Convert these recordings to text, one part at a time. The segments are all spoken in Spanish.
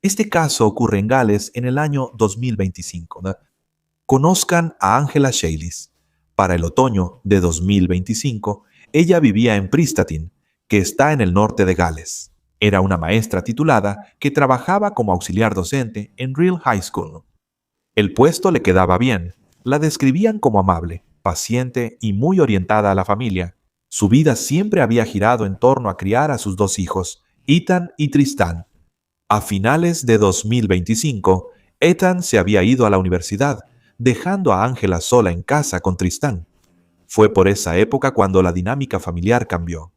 Este caso ocurre en Gales en el año 2025. ¿No? Conozcan a Angela Shaylis. Para el otoño de 2025, ella vivía en Prestatyn, que está en el norte de Gales. Era una maestra titulada que trabajaba como auxiliar docente en Real High School. El puesto le quedaba bien. La describían como amable, paciente y muy orientada a la familia. Su vida siempre había girado en torno a criar a sus dos hijos, Ethan y Tristan. A finales de 2025, Ethan se había ido a la universidad, dejando a Angela sola en casa con Tristan. Fue por esa época cuando la dinámica familiar cambió.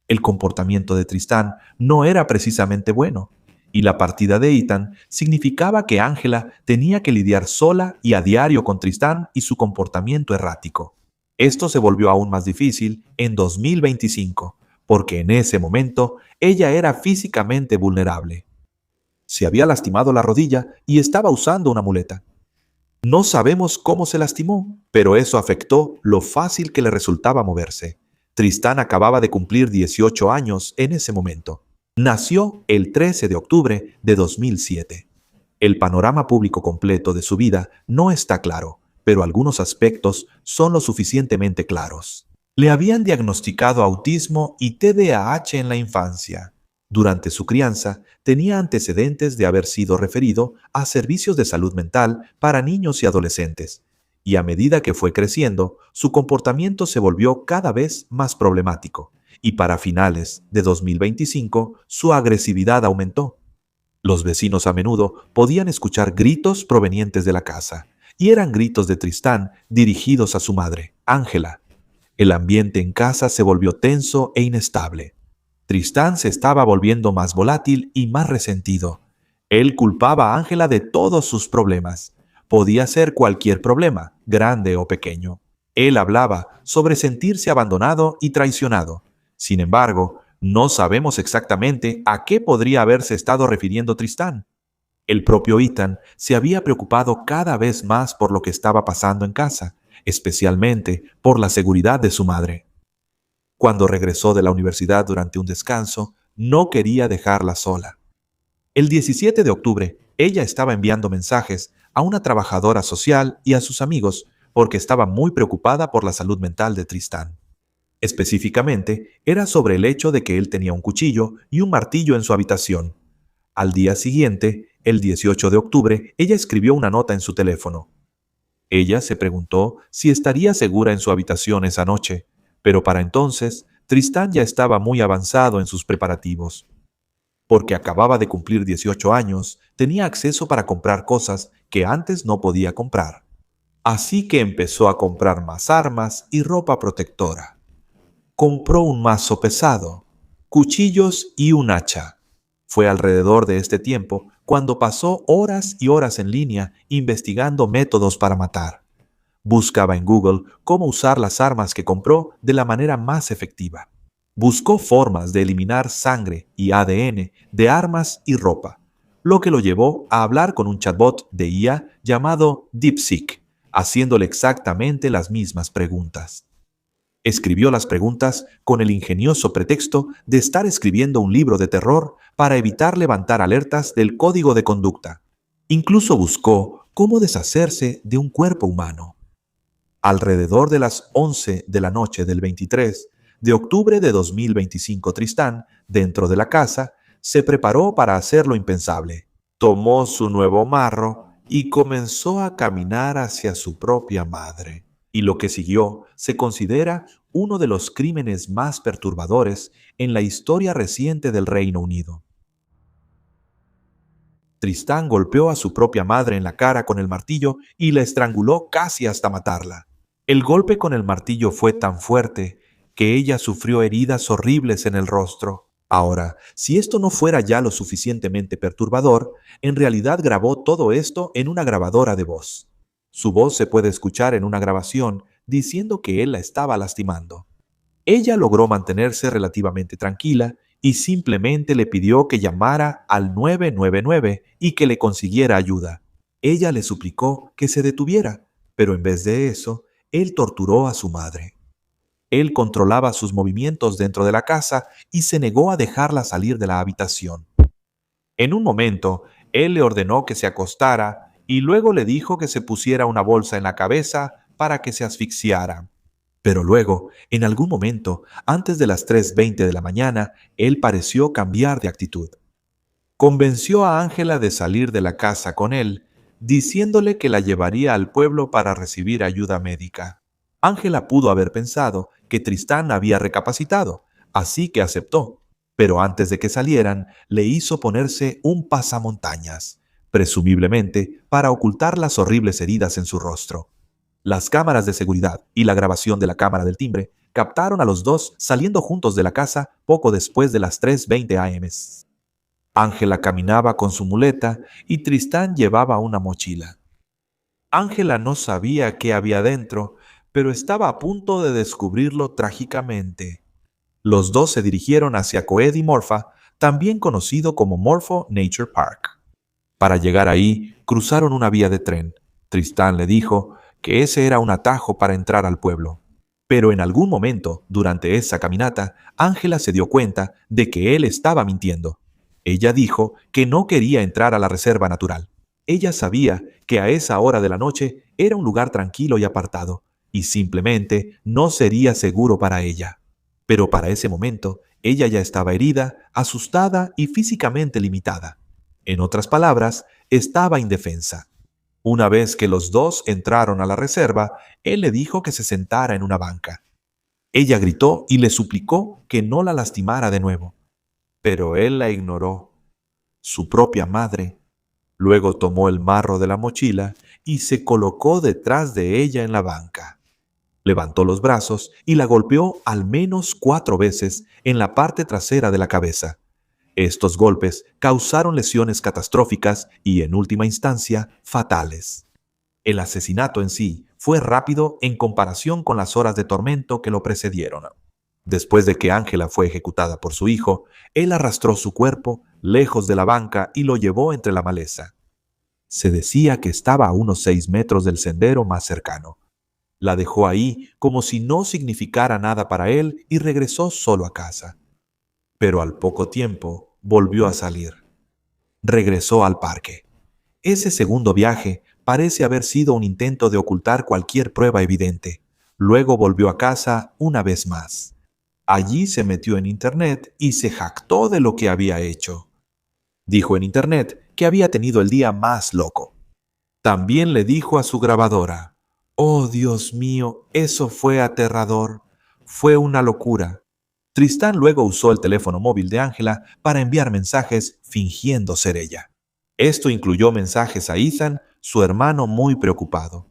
El comportamiento de Tristán no era precisamente bueno, y la partida de Ethan significaba que Angela tenía que lidiar sola y a diario con Tristán y su comportamiento errático. Esto se volvió aún más difícil en 2025, porque en ese momento ella era físicamente vulnerable. Se había lastimado la rodilla y estaba usando una muleta. No sabemos cómo se lastimó, pero eso afectó lo fácil que le resultaba moverse. Tristán acababa de cumplir 18 años en ese momento. Nació el 13 de octubre de 2007. El panorama público completo de su vida no está claro, pero algunos aspectos son lo suficientemente claros. Le habían diagnosticado autismo y TDAH en la infancia. Durante su crianza, tenía antecedentes de haber sido referido a servicios de salud mental para niños y adolescentes, y a medida que fue creciendo, su comportamiento se volvió cada vez más problemático, y para finales de 2025 su agresividad aumentó. Los vecinos a menudo podían escuchar gritos provenientes de la casa, y eran gritos de Tristán dirigidos a su madre, Ángela. El ambiente en casa se volvió tenso e inestable. Tristán se estaba volviendo más volátil y más resentido. Él culpaba a Ángela de todos sus problemas. Podía ser cualquier problema, grande o pequeño. Él hablaba sobre sentirse abandonado y traicionado. Sin embargo, no sabemos exactamente a qué podría haberse estado refiriendo Tristán. El propio Ethan se había preocupado cada vez más por lo que estaba pasando en casa, especialmente por la seguridad de su madre. Cuando regresó de la universidad durante un descanso, no quería dejarla sola. El 17 de octubre, ella estaba enviando mensajes a una trabajadora social y a sus amigos porque estaba muy preocupada por la salud mental de Tristán. Específicamente, era sobre el hecho de que él tenía un cuchillo y un martillo en su habitación. Al día siguiente, el 18 de octubre, ella escribió una nota en su teléfono. Ella se preguntó si estaría segura en su habitación esa noche, pero para entonces Tristán ya estaba muy avanzado en sus preparativos. Porque acababa de cumplir 18 años, tenía acceso para comprar cosas que antes no podía comprar. Así que empezó a comprar más armas y ropa protectora. Compró un mazo pesado, cuchillos y un hacha. Fue alrededor de este tiempo cuando pasó horas y horas en línea investigando métodos para matar. Buscaba en Google cómo usar las armas que compró de la manera más efectiva. Buscó formas de eliminar sangre y ADN de armas y ropa, lo que lo llevó a hablar con un chatbot de IA llamado DeepSeek, haciéndole exactamente las mismas preguntas. Escribió las preguntas con el ingenioso pretexto de estar escribiendo un libro de terror para evitar levantar alertas del código de conducta. Incluso buscó cómo deshacerse de un cuerpo humano. Alrededor de las 11 de la noche del 23 de octubre de 2025, Tristán, dentro de la casa, se preparó para hacer lo impensable. Tomó su nuevo marro y comenzó a caminar hacia su propia madre. Y lo que siguió se considera uno de los crímenes más perturbadores en la historia reciente del Reino Unido. Tristán golpeó a su propia madre en la cara con el martillo y la estranguló casi hasta matarla. El golpe con el martillo fue tan fuerte que ella sufrió heridas horribles en el rostro. Ahora, si esto no fuera ya lo suficientemente perturbador, en realidad grabó todo esto en una grabadora de voz. Su voz se puede escuchar en una grabación diciendo que él la estaba lastimando. Ella logró mantenerse relativamente tranquila y simplemente le pidió que llamara al 999 y que le consiguiera ayuda. Ella le suplicó que se detuviera, pero en vez de eso, él torturó a su madre. Él controlaba sus movimientos dentro de la casa y se negó a dejarla salir de la habitación. En un momento, Él le ordenó que se acostara y luego le dijo que se pusiera una bolsa en la cabeza para que se asfixiara. Pero luego, en algún momento, antes de las 3:20 de la mañana, él pareció cambiar de actitud. Convenció a Ángela de salir de la casa con él, diciéndole que la llevaría al pueblo para recibir ayuda médica. Ángela pudo haber pensado que Tristán había recapacitado, así que aceptó. Pero antes de que salieran, le hizo ponerse un pasamontañas, presumiblemente para ocultar las horribles heridas en su rostro. Las cámaras de seguridad y la grabación de la cámara del timbre captaron a los dos saliendo juntos de la casa poco después de las 3:20 am. Ángela caminaba con su muleta y Tristán llevaba una mochila. Ángela no sabía qué había dentro, pero estaba a punto de descubrirlo trágicamente. Los dos se dirigieron hacia Coed y Morpha, también conocido como Morpho Nature Park. Para llegar ahí, cruzaron una vía de tren. Tristán le dijo que ese era un atajo para entrar al pueblo. Pero en algún momento, durante esa caminata, Ángela se dio cuenta de que él estaba mintiendo. Ella dijo que no quería entrar a la reserva natural. Ella sabía que a esa hora de la noche era un lugar tranquilo y apartado, y simplemente no sería seguro para ella. Pero para ese momento, ella ya estaba herida, asustada y físicamente limitada. En otras palabras, estaba indefensa. Una vez que los dos entraron a la reserva, él le dijo que se sentara en una banca. Ella gritó y le suplicó que no la lastimara de nuevo. Pero él la ignoró. Su propia madre. Luego tomó el marro de la mochila y se colocó detrás de ella en la banca. Levantó los brazos y la golpeó al menos 4 veces en la parte trasera de la cabeza. Estos golpes causaron lesiones catastróficas y, en última instancia, fatales. El asesinato en sí fue rápido en comparación con las horas de tormento que lo precedieron. Después de que Ángela fue ejecutada por su hijo, él arrastró su cuerpo lejos de la banca y lo llevó entre la maleza. Se decía que estaba a unos 6 metros del sendero más cercano. La dejó ahí como si no significara nada para él y regresó solo a casa. Pero al poco tiempo volvió a salir. Regresó al parque. Ese segundo viaje parece haber sido un intento de ocultar cualquier prueba evidente. Luego volvió a casa una vez más. Allí se metió en Internet y se jactó de lo que había hecho. Dijo en Internet que había tenido el día más loco. También le dijo a su grabadora: «Oh, Dios mío, eso fue aterrador. Fue una locura». Tristán luego usó el teléfono móvil de Ángela para enviar mensajes fingiendo ser ella. Esto incluyó mensajes a Ethan, su hermano muy preocupado.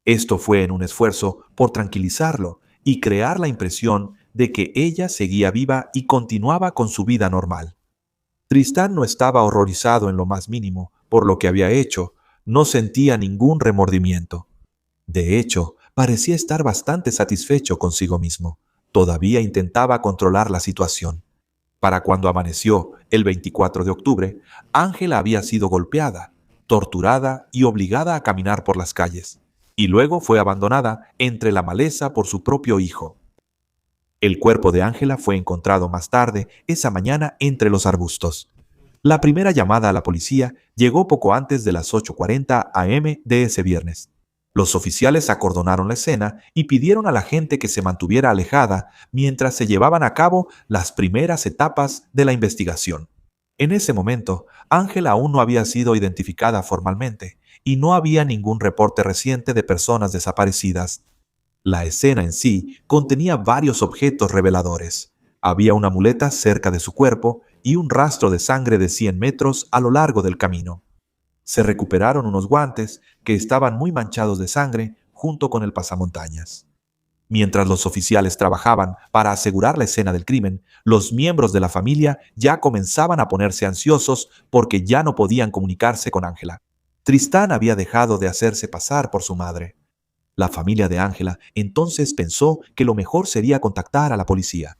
Esto fue en un esfuerzo por tranquilizarlo y crear la impresión de que ella seguía viva y continuaba con su vida normal. Tristán no estaba horrorizado en lo más mínimo por lo que había hecho, no sentía ningún remordimiento. De hecho, parecía estar bastante satisfecho consigo mismo. Todavía intentaba controlar la situación. Para cuando amaneció, el 24 de octubre, Ángela había sido golpeada, torturada y obligada a caminar por las calles, y luego fue abandonada entre la maleza por su propio hijo. El cuerpo de Ángela fue encontrado más tarde esa mañana entre los arbustos. La primera llamada a la policía llegó poco antes de las 8:40 am de ese viernes. Los oficiales acordonaron la escena y pidieron a la gente que se mantuviera alejada mientras se llevaban a cabo las primeras etapas de la investigación. En ese momento, Ángela aún no había sido identificada formalmente y no había ningún reporte reciente de personas desaparecidas. La escena en sí contenía varios objetos reveladores. Había una muleta cerca de su cuerpo y un rastro de sangre de 100 metros a lo largo del camino. Se recuperaron unos guantes que estaban muy manchados de sangre junto con el pasamontañas. Mientras los oficiales trabajaban para asegurar la escena del crimen, los miembros de la familia ya comenzaban a ponerse ansiosos porque ya no podían comunicarse con Ángela. Tristán había dejado de hacerse pasar por su madre. La familia de Ángela entonces pensó que lo mejor sería contactar a la policía.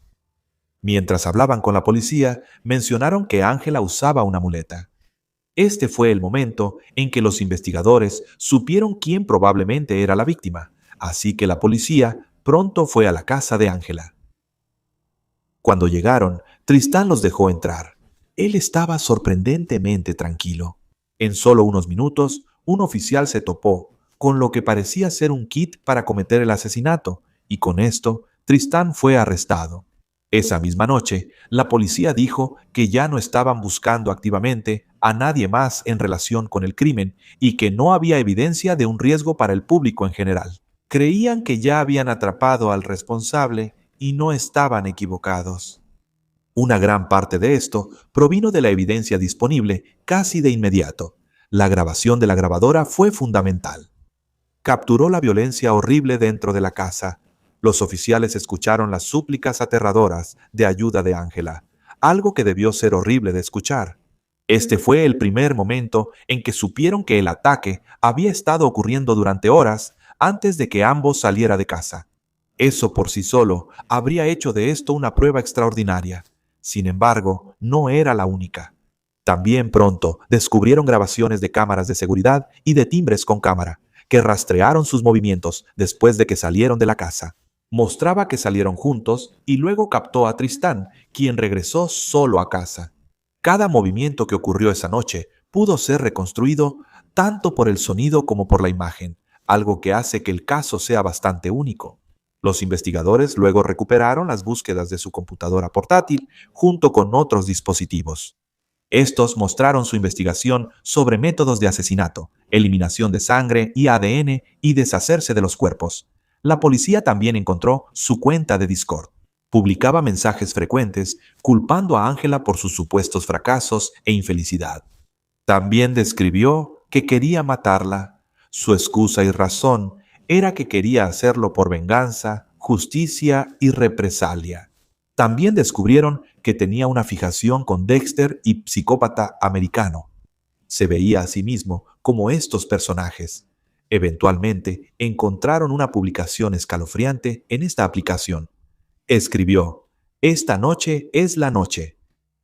Mientras hablaban con la policía, mencionaron que Ángela usaba una muleta. Este fue el momento en que los investigadores supieron quién probablemente era la víctima, así que la policía pronto fue a la casa de Ángela. Cuando llegaron, Tristán los dejó entrar. Él estaba sorprendentemente tranquilo. En solo unos minutos, un oficial se topó con lo que parecía ser un kit para cometer el asesinato, y con esto, Tristán fue arrestado. Esa misma noche, la policía dijo que ya no estaban buscando activamente a nadie más en relación con el crimen y que no había evidencia de un riesgo para el público en general. Creían que ya habían atrapado al responsable y no estaban equivocados. Una gran parte de esto provino de la evidencia disponible casi de inmediato. La grabación de la grabadora fue fundamental. Capturó la violencia horrible dentro de la casa. Los oficiales escucharon las súplicas aterradoras de ayuda de Ángela, algo que debió ser horrible de escuchar. Este fue el primer momento en que supieron que el ataque había estado ocurriendo durante horas antes de que ambos saliera de casa. Eso por sí solo habría hecho de esto una prueba extraordinaria. Sin embargo, no era la única. También pronto descubrieron grabaciones de cámaras de seguridad y de timbres con cámara, que rastrearon sus movimientos después de que salieron de la casa. Mostraba que salieron juntos y luego captó a Tristán, quien regresó solo a casa. Cada movimiento que ocurrió esa noche pudo ser reconstruido tanto por el sonido como por la imagen, algo que hace que el caso sea bastante único. Los investigadores luego recuperaron las búsquedas de su computadora portátil junto con otros dispositivos. Estos mostraron su investigación sobre métodos de asesinato, eliminación de sangre y ADN y deshacerse de los cuerpos. La policía también encontró su cuenta de Discord. Publicaba mensajes frecuentes culpando a Ángela por sus supuestos fracasos e infelicidad. También describió que quería matarla. Su excusa y razón era que quería hacerlo por venganza, justicia y represalia. También descubrieron que tenía una fijación con Dexter y psicópata americano. Se veía a sí mismo como estos personajes. Eventualmente encontraron una publicación escalofriante en esta aplicación. Escribió: "Esta noche es la noche".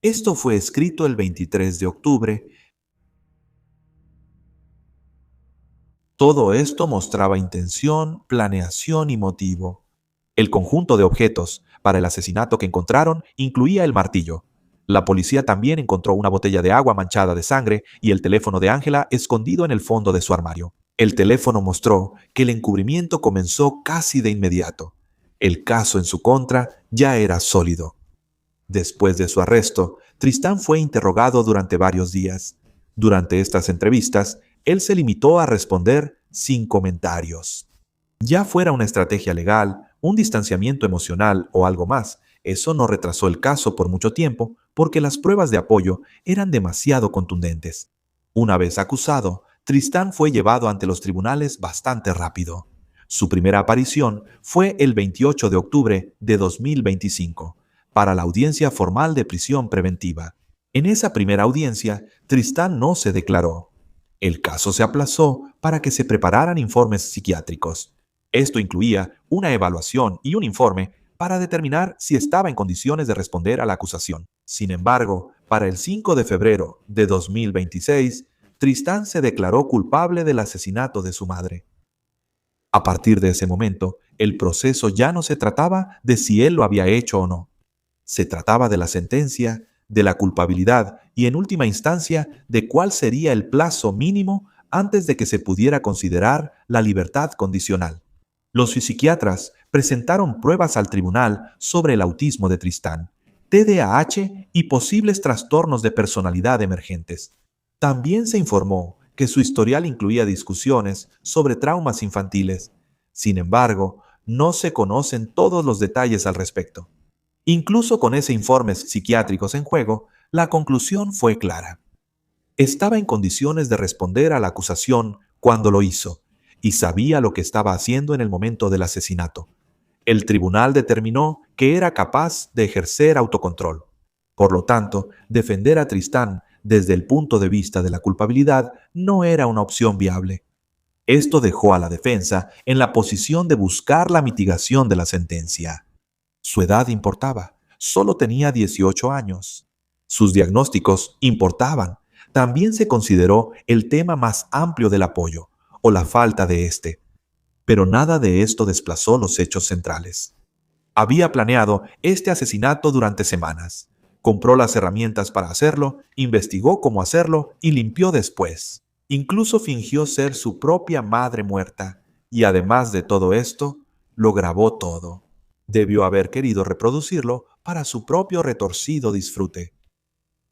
Esto fue escrito el 23 de octubre. Todo esto mostraba intención, planeación y motivo. El conjunto de objetos para el asesinato que encontraron incluía el martillo. La policía también encontró una botella de agua manchada de sangre y el teléfono de Ángela escondido en el fondo de su armario. El teléfono mostró que el encubrimiento comenzó casi de inmediato. El caso en su contra ya era sólido. Después de su arresto, Tristán fue interrogado durante varios días. Durante estas entrevistas, él se limitó a responder sin comentarios. Ya fuera una estrategia legal, un distanciamiento emocional o algo más, eso no retrasó el caso por mucho tiempo porque las pruebas de apoyo eran demasiado contundentes. Una vez acusado, Tristán fue llevado ante los tribunales bastante rápido. Su primera aparición fue el 28 de octubre de 2025, para la audiencia formal de prisión preventiva. En esa primera audiencia, Tristán no se declaró. El caso se aplazó para que se prepararan informes psiquiátricos. Esto incluía una evaluación y un informe para determinar si estaba en condiciones de responder a la acusación. Sin embargo, para el 5 de febrero de 2026, Tristán se declaró culpable del asesinato de su madre. A partir de ese momento, el proceso ya no se trataba de si él lo había hecho o no. Se trataba de la sentencia, de la culpabilidad y, en última instancia, de cuál sería el plazo mínimo antes de que se pudiera considerar la libertad condicional. Los psiquiatras presentaron pruebas al tribunal sobre el autismo de Tristán, TDAH y posibles trastornos de personalidad emergentes. También se informó que su historial incluía discusiones sobre traumas infantiles. Sin embargo, no se conocen todos los detalles al respecto. Incluso con ese informes psiquiátricos en juego, la conclusión fue clara. Estaba en condiciones de responder a la acusación cuando lo hizo, y sabía lo que estaba haciendo en el momento del asesinato. El tribunal determinó que era capaz de ejercer autocontrol. Por lo tanto, defender a Tristán desde el punto de vista de la culpabilidad no era una opción viable. Esto dejó a la defensa en la posición de buscar la mitigación de la sentencia. Su edad importaba, solo tenía 18 años. Sus diagnósticos importaban. También se consideró el tema más amplio del apoyo, o la falta de este. Pero nada de esto desplazó los hechos centrales. Había planeado este asesinato durante semanas. Compró las herramientas para hacerlo, investigó cómo hacerlo y limpió después. Incluso fingió ser su propia madre muerta. Y además de todo esto, lo grabó todo. Debió haber querido reproducirlo para su propio retorcido disfrute.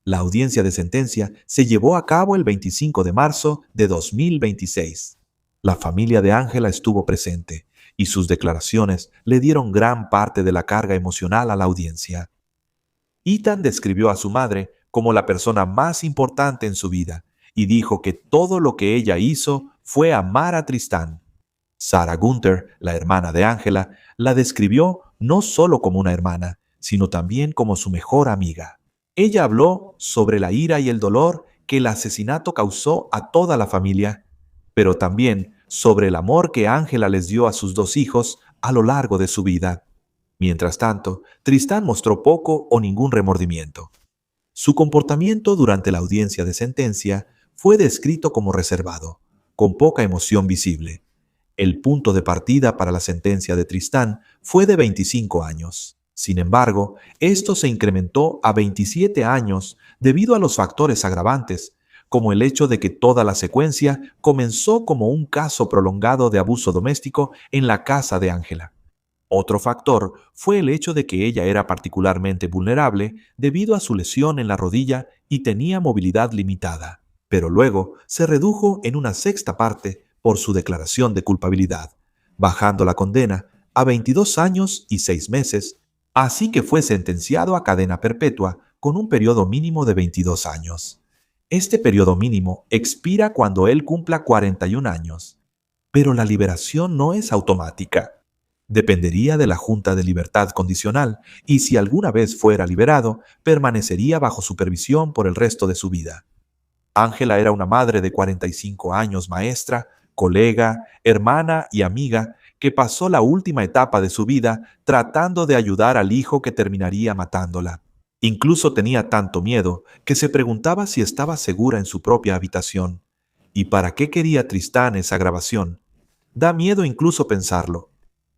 La audiencia de sentencia se llevó a cabo el 25 de marzo de 2026. La familia de Ángela estuvo presente y sus declaraciones le dieron gran parte de la carga emocional a la audiencia. Ethan describió a su madre como la persona más importante en su vida y dijo que todo lo que ella hizo fue amar a Tristán. Sarah Gunther, la hermana de Ángela, la describió no solo como una hermana, sino también como su mejor amiga. Ella habló sobre la ira y el dolor que el asesinato causó a toda la familia, pero también sobre el amor que Ángela les dio a sus dos hijos a lo largo de su vida. Mientras tanto, Tristán mostró poco o ningún remordimiento. Su comportamiento durante la audiencia de sentencia fue descrito como reservado, con poca emoción visible. El punto de partida para la sentencia de Tristán fue de 25 años. Sin embargo, esto se incrementó a 27 años debido a los factores agravantes, como el hecho de que toda la secuencia comenzó como un caso prolongado de abuso doméstico en la casa de Ángela. Otro factor fue el hecho de que ella era particularmente vulnerable debido a su lesión en la rodilla y tenía movilidad limitada, pero luego se redujo en una sexta parte por su declaración de culpabilidad, bajando la condena a 22 años y 6 meses, así que fue sentenciado a cadena perpetua con un periodo mínimo de 22 años. Este periodo mínimo expira cuando él cumpla 41 años, pero la liberación no es automática. Dependería de la Junta de Libertad Condicional y si alguna vez fuera liberado, permanecería bajo supervisión por el resto de su vida. Ángela era una madre de 45 años, maestra, colega, hermana y amiga que pasó la última etapa de su vida tratando de ayudar al hijo que terminaría matándola. Incluso tenía tanto miedo que se preguntaba si estaba segura en su propia habitación. ¿Y para qué quería Tristán esa grabación? Da miedo incluso pensarlo.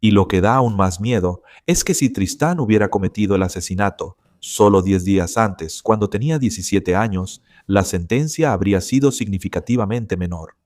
Y lo que da aún más miedo es que si Tristán hubiera cometido el asesinato solo 10 días antes, cuando tenía 17 años, la sentencia habría sido significativamente menor.